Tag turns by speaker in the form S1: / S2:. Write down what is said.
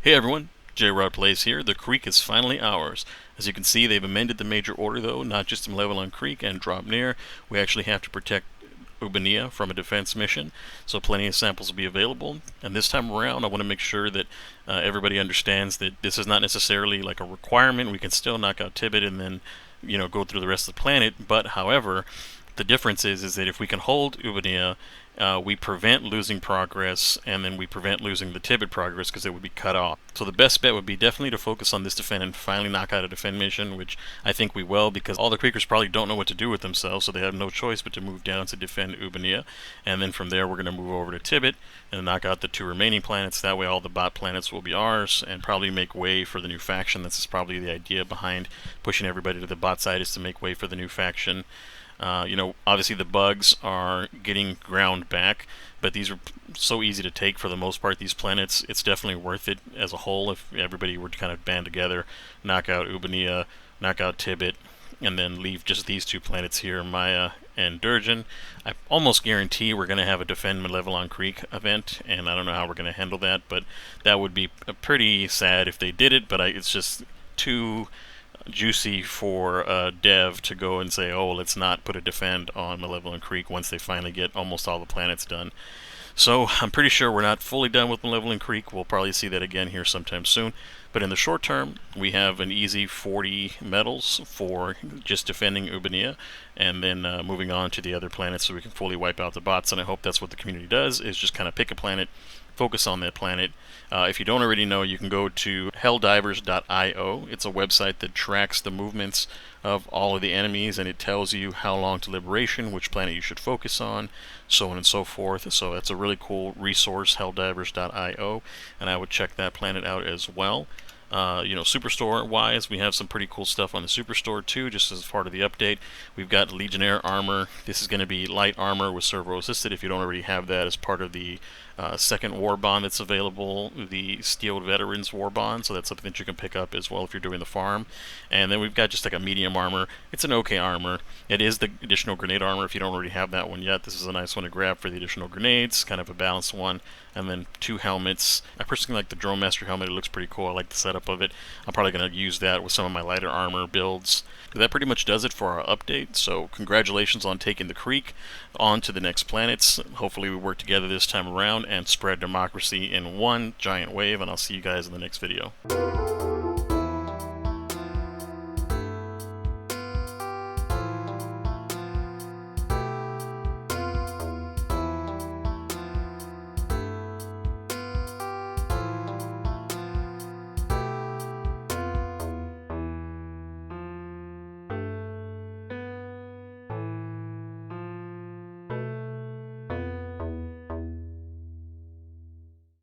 S1: Hey everyone, J-Rod Plays here. The creek is finally ours. As you can see, they've amended the major order though, not just in level on creek and drop near. We actually have to protect Ubania from a defense mission, so plenty of samples will be available. And this time around, I want to make sure that everybody understands that this is not necessarily like a requirement. We can still knock out Tibet and then, go through the rest of the planet. But however, the difference is that if we can hold Ubania, we prevent losing progress, and then we prevent losing the Tibet progress because it would be cut off. So the best bet would be definitely to focus on this defend and finally knock out a defend mission, which I think we will, because all the Creekers probably don't know what to do with themselves, so they have no choice but to move down to defend Ubania. And then from there we're going to move over to Tibet and knock out the two remaining planets. That way all the bot planets will be ours, and probably make way for the new faction. This is probably the idea behind pushing everybody to the bot side, is to make way for the new faction. Obviously the bugs are getting ground back, but these are so easy to take for the most part, these planets. It's definitely worth it as a whole if everybody were to kind of band together, knock out Ubania, knock out Tibet, and then leave just these two planets here, Maya and Durgan. I almost guarantee we're going to have a Defend Malevelon Creek event, and I don't know how we're going to handle that, but that would be pretty sad if they did it, but it's just too juicy for dev to go and say, oh, let's not put a defend on Malevolent Creek once they finally get almost all the planets done. So I'm pretty sure we're not fully done with Malevolent Creek. We'll probably see that again here sometime soon. But in the short term, we have an easy 40 medals for just defending Ubania, and then moving on to the other planets so we can fully wipe out the bots. And I hope that's what the community does, is just kind of pick a planet, focus on that planet. If you don't already know, you can go to helldivers.io. It's a website that tracks the movements of all of the enemies, and it tells you how long to liberation, which planet you should focus on, so on and so forth. So that's a really cool resource, helldivers.io, and I would check that planet out as well. Superstore wise, we have some pretty cool stuff on the Superstore too, just as part of the update. We've got Legionnaire armor. This is going to be light armor with servo assisted if you don't already have that as part of the second war bond that's available, the Steeled Veterans war bond, so that's something that you can pick up as well if you're doing the farm. And then we've got just like a medium armor. It's an okay armor. It is the additional grenade armor if you don't already have that one yet. This is a nice one to grab for the additional grenades, kind of a balanced one. And then two helmets. I personally like the Drone Master helmet. It looks pretty cool. I like the setup of it. I'm probably going to use that with some of my lighter armor builds. But that pretty much does it for our update. So congratulations on taking the creek on to the next planets. Hopefully we work together this time around and spread democracy in one giant wave, and I'll see you guys in the next video.